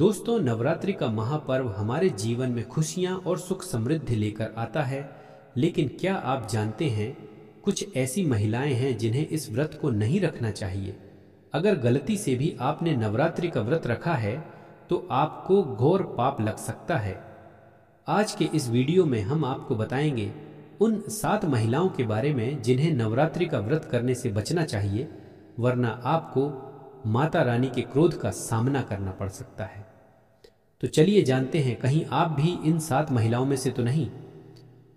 दोस्तों, नवरात्रि का महापर्व हमारे जीवन में खुशियां और सुख समृद्धि लेकर आता है। लेकिन क्या आप जानते हैं, कुछ ऐसी महिलाएं हैं जिन्हें इस व्रत को नहीं रखना चाहिए। अगर गलती से भी आपने नवरात्रि का व्रत रखा है तो आपको घोर पाप लग सकता है। आज के इस वीडियो में हम आपको बताएंगे उन 7 महिलाओं के बारे में जिन्हें नवरात्रि का व्रत करने से बचना चाहिए, वरना आपको माता रानी के क्रोध का सामना करना पड़ सकता है। तो चलिए जानते हैं, कहीं आप भी इन 7 महिलाओं में से तो नहीं।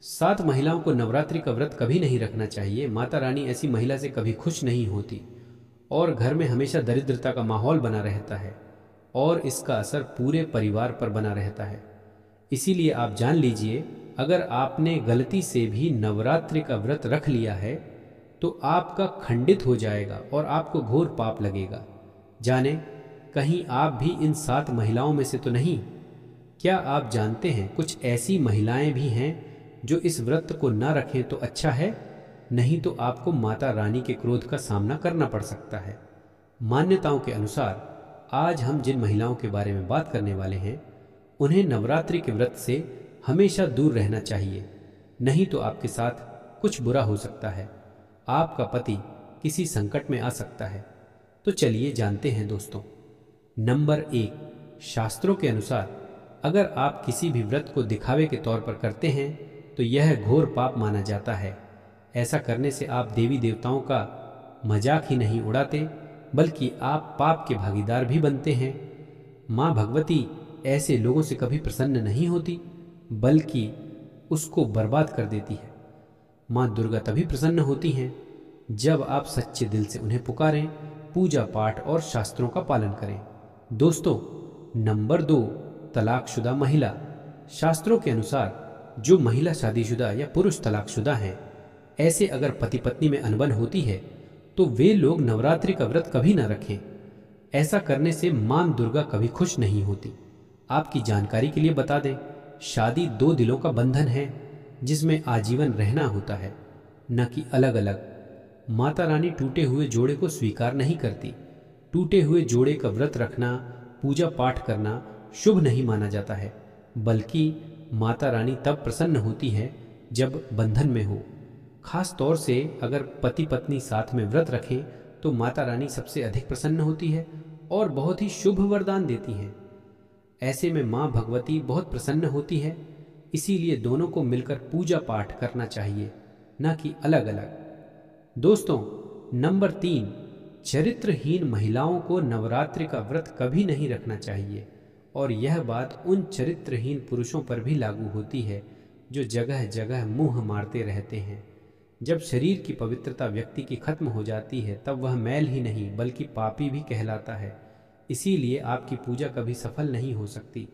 7 महिलाओं को नवरात्रि का व्रत कभी नहीं रखना चाहिए। माता रानी ऐसी महिला से कभी खुश नहीं होती और घर में हमेशा दरिद्रता का माहौल बना रहता है और इसका असर पूरे परिवार पर बना रहता है। इसीलिए आप जान लीजिए, अगर आपने गलती से भी नवरात्रि का व्रत रख लिया है तो आपका खंडित हो जाएगा और आपको घोर पाप लगेगा। जाने, कहीं आप भी इन 7 महिलाओं में से तो नहीं। क्या आप जानते हैं, कुछ ऐसी महिलाएं भी हैं जो इस व्रत को ना रखें तो अच्छा है, नहीं तो आपको माता रानी के क्रोध का सामना करना पड़ सकता है। मान्यताओं के अनुसार आज हम जिन महिलाओं के बारे में बात करने वाले हैं, उन्हें नवरात्रि के व्रत से हमेशा दूर रहना चाहिए, नहीं तो आपके साथ कुछ बुरा हो सकता है। आपका पति किसी संकट में आ सकता है। तो चलिए जानते हैं दोस्तों। नंबर 1, शास्त्रों के अनुसार अगर आप किसी भी व्रत को दिखावे के तौर पर करते हैं तो यह घोर पाप माना जाता है। ऐसा करने से आप देवी देवताओं का मजाक ही नहीं उड़ाते, बल्कि आप पाप के भागीदार भी बनते हैं। माँ भगवती ऐसे लोगों से कभी प्रसन्न नहीं होती, बल्कि उसको बर्बाद कर देती है। माँ दुर्गा तभी प्रसन्न होती हैं जब आप सच्चे दिल से उन्हें पुकारें, पूजा पाठ और शास्त्रों का पालन करें। दोस्तों, नंबर 2, तलाकशुदा महिला। शास्त्रों के अनुसार जो महिला शादीशुदा या पुरुष तलाकशुदा हैं, ऐसे अगर पति पत्नी में अनबन होती है तो वे लोग नवरात्रि का व्रत कभी ना रखें। ऐसा करने से मां दुर्गा कभी खुश नहीं होती। आपकी जानकारी के लिए बता दें, शादी 2 दिलों का बंधन है जिसमें आजीवन रहना होता है, न कि अलग अलग। माता रानी टूटे हुए जोड़े को स्वीकार नहीं करती। टूटे हुए जोड़े का व्रत रखना, पूजा पाठ करना शुभ नहीं माना जाता है, बल्कि माता रानी तब प्रसन्न होती है जब बंधन में हो। खास तौर से अगर पति पत्नी साथ में व्रत रखें तो माता रानी सबसे अधिक प्रसन्न होती है और बहुत ही शुभ वरदान देती हैं। ऐसे में माँ भगवती बहुत प्रसन्न होती है। इसीलिए दोनों को मिलकर पूजा पाठ करना चाहिए, न कि अलग अलग। दोस्तों, नंबर 3, चरित्रहीन महिलाओं को नवरात्रि का व्रत कभी नहीं रखना चाहिए। और यह बात उन चरित्रहीन पुरुषों पर भी लागू होती है जो जगह जगह मुंह मारते रहते हैं। जब शरीर की पवित्रता व्यक्ति की खत्म हो जाती है तब वह मैल ही नहीं बल्कि पापी भी कहलाता है। इसीलिए आपकी पूजा कभी सफल नहीं हो सकती।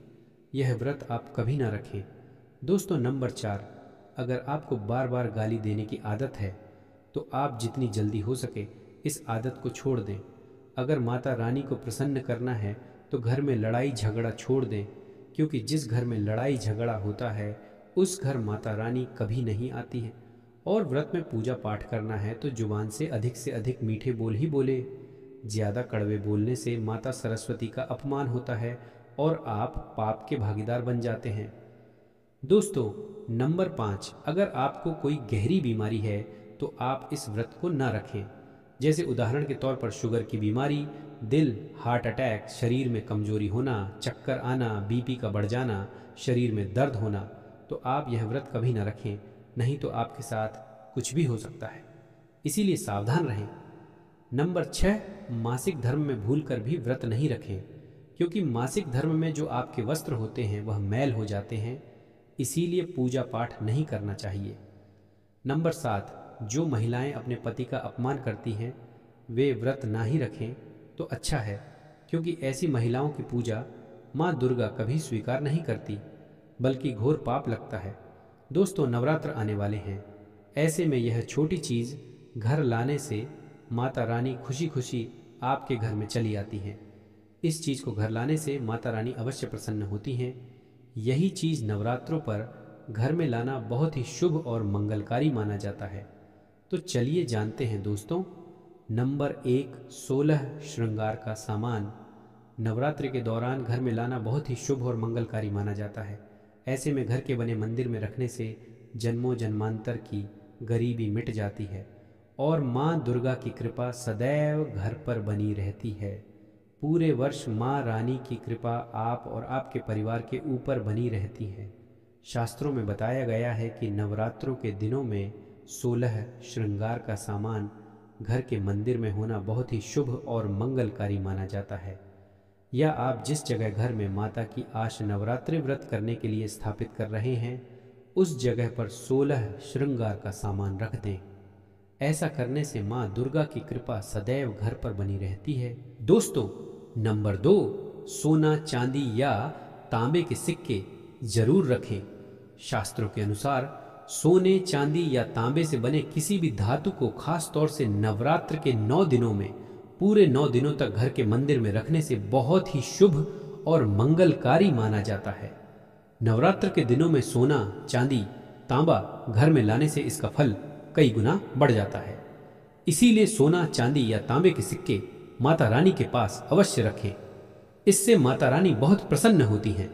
यह व्रत आप कभी ना रखें। दोस्तों, नंबर 4, अगर आपको बार बार गाली देने की आदत है तो आप जितनी जल्दी हो सके इस आदत को छोड़ दें। अगर माता रानी को प्रसन्न करना है तो घर में लड़ाई झगड़ा छोड़ दें, क्योंकि जिस घर में लड़ाई झगड़ा होता है उस घर माता रानी कभी नहीं आती है। और व्रत में पूजा पाठ करना है तो जुबान से अधिक मीठे बोल ही बोले। ज़्यादा कड़वे बोलने से माता सरस्वती का अपमान होता है और आप पाप के भागीदार बन जाते हैं। दोस्तों, नंबर 5, अगर आपको कोई गहरी बीमारी है तो आप इस व्रत को ना रखें। जैसे उदाहरण के तौर पर शुगर की बीमारी, दिल, हार्ट अटैक, शरीर में कमजोरी होना, चक्कर आना, बीपी का बढ़ जाना, शरीर में दर्द होना, तो आप यह व्रत कभी ना रखें, नहीं तो आपके साथ कुछ भी हो सकता है। इसीलिए सावधान रहें। नंबर 6, मासिक धर्म में भूलकर भी व्रत नहीं रखें, क्योंकि मासिक धर्म में जो आपके वस्त्र होते हैं वह मैल हो जाते हैं। इसीलिए पूजा पाठ नहीं करना चाहिए। नंबर 7, जो महिलाएं अपने पति का अपमान करती हैं वे व्रत ना ही रखें तो अच्छा है, क्योंकि ऐसी महिलाओं की पूजा माँ दुर्गा कभी स्वीकार नहीं करती, बल्कि घोर पाप लगता है। दोस्तों, नवरात्र आने वाले हैं। ऐसे में यह छोटी चीज़ घर लाने से माता रानी खुशी खुशी आपके घर में चली आती हैं। इस चीज़ को घर लाने से माता रानी अवश्य प्रसन्न होती हैं। यही चीज़ नवरात्रों पर घर में लाना बहुत ही शुभ और मंगलकारी माना जाता है। तो चलिए जानते हैं दोस्तों। नंबर 1, 16 श्रृंगार का सामान। नवरात्रि के दौरान घर में लाना बहुत ही शुभ और मंगलकारी माना जाता है। ऐसे में घर के बने मंदिर में रखने से जन्मों जन्मांतर की गरीबी मिट जाती है और माँ दुर्गा की कृपा सदैव घर पर बनी रहती है। पूरे वर्ष माँ रानी की कृपा आप और आपके परिवार के ऊपर बनी रहती है। शास्त्रों में बताया गया है कि नवरात्रों के दिनों में 16 श्रृंगार का सामान घर के मंदिर में होना बहुत ही शुभ और मंगलकारी माना जाता है। या आप जिस जगह घर में माता की आश नवरात्रि व्रत करने के लिए स्थापित कर रहे हैं, उस जगह पर 16 श्रृंगार का सामान रख दें। ऐसा करने से माँ दुर्गा की कृपा सदैव घर पर बनी रहती है। दोस्तों, नंबर 2, सोना चांदी या तांबे के सिक्के जरूर रखें। शास्त्रों के अनुसार सोने चांदी या तांबे से बने किसी भी धातु को खास तौर से नवरात्र के 9 दिनों में पूरे 9 दिनों तक घर के मंदिर में रखने से बहुत ही शुभ और मंगलकारी माना जाता है। नवरात्र के दिनों में सोना चांदी तांबा घर में लाने से इसका फल कई गुना बढ़ जाता है। इसीलिए सोना चांदी या तांबे के सिक्के माता रानी के पास अवश्य रखें। इससे माता रानी बहुत प्रसन्न होती हैं।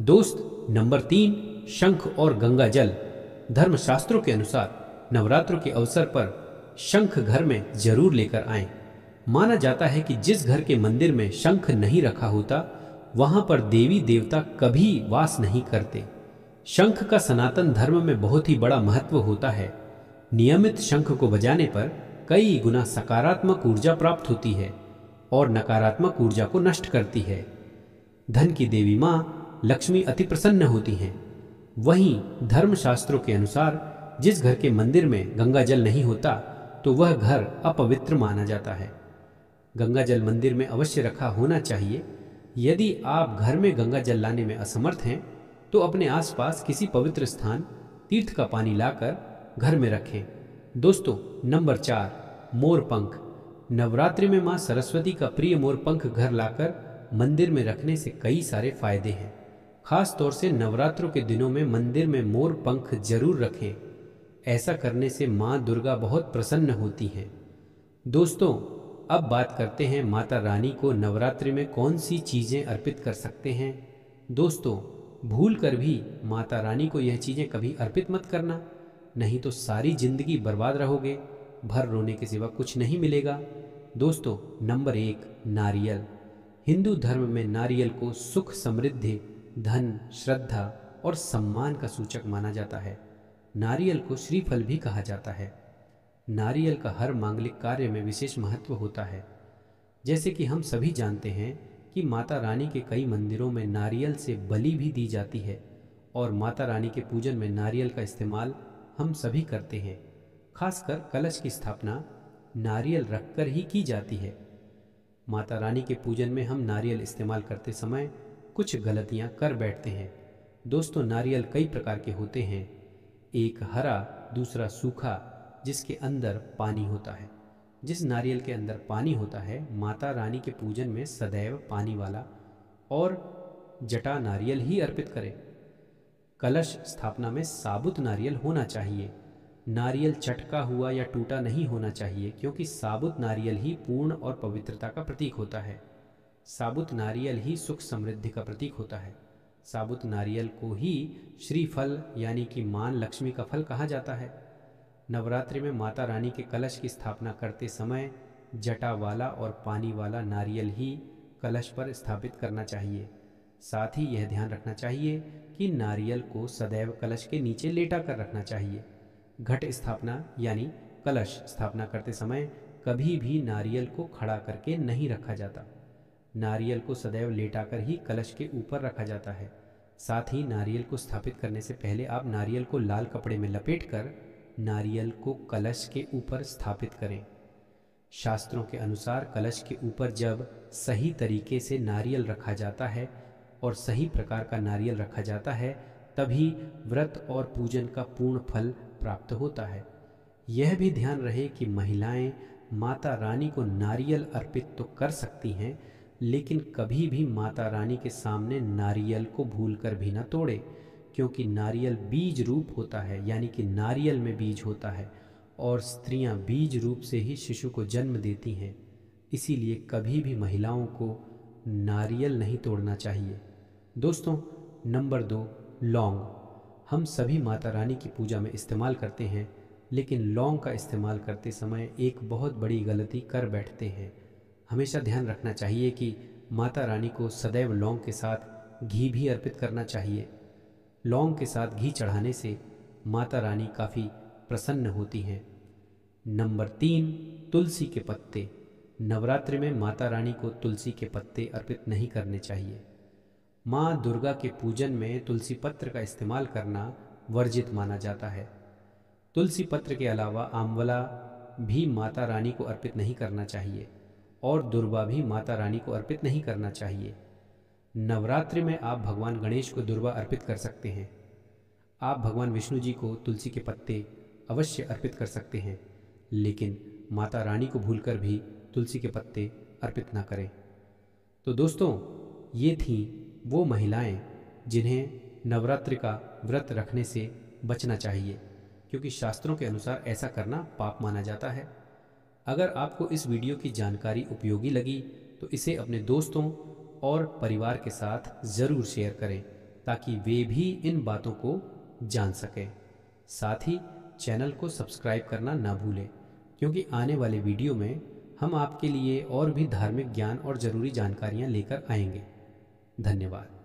दोस्त, नंबर 3, शंख और गंगा जल। धर्मशास्त्रों के अनुसार नवरात्रों के अवसर पर शंख घर में जरूर लेकर आएं। माना जाता है कि जिस घर के मंदिर में शंख नहीं रखा होता, वहां पर देवी देवता कभी वास नहीं करते। शंख का सनातन धर्म में बहुत ही बड़ा महत्व होता है। नियमित शंख को बजाने पर कई गुना सकारात्मक ऊर्जा प्राप्त होती है और नकारात्मक ऊर्जा को नष्ट करती है। धन की देवी माँ लक्ष्मी अति प्रसन्न होती हैं। वहीं धर्मशास्त्रों के अनुसार जिस घर के मंदिर में गंगा जल नहीं होता, तो वह घर अपवित्र माना जाता है। गंगा जल मंदिर में अवश्य रखा होना चाहिए। यदि आप घर में गंगा जल लाने में असमर्थ हैं, तो अपने आसपास किसी पवित्र स्थान तीर्थ का पानी लाकर घर में रखें। दोस्तों, नंबर 4, मोरपंख। नवरात्रि में माँ सरस्वती का प्रिय मोरपंख घर लाकर मंदिर में रखने से कई सारे फायदे हैं। खास तौर से नवरात्रों के दिनों में मंदिर में मोरपंख जरूर रखें। ऐसा करने से माँ दुर्गा बहुत प्रसन्न होती हैं। दोस्तों, अब बात करते हैं माता रानी को नवरात्रि में कौन सी चीज़ें अर्पित कर सकते हैं। दोस्तों, भूल कर भी माता रानी को यह चीज़ें कभी अर्पित मत करना, नहीं तो सारी जिंदगी बर्बाद रहोगे, भर रोने के सिवा कुछ नहीं मिलेगा। दोस्तों, नंबर 1, नारियल। हिंदू धर्म में नारियल को सुख समृद्धि, धन, श्रद्धा और सम्मान का सूचक माना जाता है। नारियल को श्रीफल भी कहा जाता है। नारियल का हर मांगलिक कार्य में विशेष महत्व होता है। जैसे कि हम सभी जानते हैं कि माता रानी के कई मंदिरों में नारियल से बलि भी दी जाती है और माता रानी के पूजन में नारियल का इस्तेमाल हम सभी करते हैं। खासकर कलश की स्थापना नारियल रखकर ही की जाती है। माता रानी के पूजन में हम नारियल इस्तेमाल करते समय कुछ गलतियां कर बैठते हैं। दोस्तों, नारियल कई प्रकार के होते हैं। एक हरा, दूसरा सूखा, जिसके अंदर पानी होता है। जिस नारियल के अंदर पानी होता है, माता रानी के पूजन में सदैव पानी वाला और जटा नारियल ही अर्पित करें। कलश स्थापना में साबुत नारियल होना चाहिए। नारियल चटका हुआ या टूटा नहीं होना चाहिए, क्योंकि साबुत नारियल ही पूर्ण और पवित्रता का प्रतीक होता है। साबुत नारियल ही सुख समृद्धि का प्रतीक होता है। साबुत नारियल को ही श्रीफल यानी कि मां लक्ष्मी का फल कहा जाता है। नवरात्रि में माता रानी के कलश की स्थापना करते समय जटा वाला और पानी वाला नारियल ही कलश पर स्थापित करना चाहिए। साथ ही यह ध्यान रखना चाहिए कि नारियल को सदैव कलश के नीचे लेटा कर रखना चाहिए। घट स्थापना यानी कलश स्थापना करते समय कभी भी नारियल को खड़ा करके नहीं रखा जाता। नारियल को सदैव लेटाकर ही कलश के ऊपर रखा जाता है। साथ ही नारियल को स्थापित करने से पहले आप नारियल को लाल कपड़े में लपेटकर नारियल को कलश के ऊपर स्थापित करें। शास्त्रों के अनुसार कलश के ऊपर जब सही तरीके से नारियल रखा जाता है और सही प्रकार का नारियल रखा जाता है, तभी व्रत और पूजन का पूर्ण फल प्राप्त होता है। यह भी ध्यान रहे कि महिलाएं माता रानी को नारियल अर्पित तो कर सकती हैं, लेकिन कभी भी माता रानी के सामने नारियल को भूलकर भी न तोड़े, क्योंकि नारियल बीज रूप होता है, यानी कि नारियल में बीज होता है और स्त्रियां बीज रूप से ही शिशु को जन्म देती हैं। इसीलिए कभी भी महिलाओं को नारियल नहीं तोड़ना चाहिए। दोस्तों, नंबर 2, लौंग। हम सभी माता रानी की पूजा में इस्तेमाल करते हैं, लेकिन लौंग का इस्तेमाल करते समय एक बहुत बड़ी गलती कर बैठते हैं। हमेशा ध्यान रखना चाहिए कि माता रानी को सदैव लौंग के साथ घी भी अर्पित करना चाहिए। लौंग के साथ घी चढ़ाने से माता रानी काफ़ी प्रसन्न होती हैं। नंबर 3, तुलसी के पत्ते। नवरात्रि में माता रानी को तुलसी के पत्ते अर्पित नहीं करने चाहिए। माँ दुर्गा के पूजन में तुलसी पत्र का इस्तेमाल करना वर्जित माना जाता है। तुलसी पत्र के अलावा आंवला भी माता रानी को अर्पित नहीं करना चाहिए और दुर्वा भी माता रानी को अर्पित नहीं करना चाहिए। नवरात्रि में आप भगवान गणेश को दुर्वा अर्पित कर सकते हैं। आप भगवान विष्णु जी को तुलसी के पत्ते अवश्य अर्पित कर सकते हैं, लेकिन माता रानी को भूलकर भी तुलसी के पत्ते अर्पित ना करें। तो दोस्तों, ये थीं वो महिलाएं जिन्हें नवरात्रि का व्रत रखने से बचना चाहिए, क्योंकि शास्त्रों के अनुसार ऐसा करना पाप माना जाता है। अगर आपको इस वीडियो की जानकारी उपयोगी लगी तो इसे अपने दोस्तों और परिवार के साथ ज़रूर शेयर करें, ताकि वे भी इन बातों को जान सकें। साथ ही चैनल को सब्सक्राइब करना ना भूलें, क्योंकि आने वाले वीडियो में हम आपके लिए और भी धार्मिक ज्ञान और ज़रूरी जानकारियाँ लेकर आएंगे। धन्यवाद।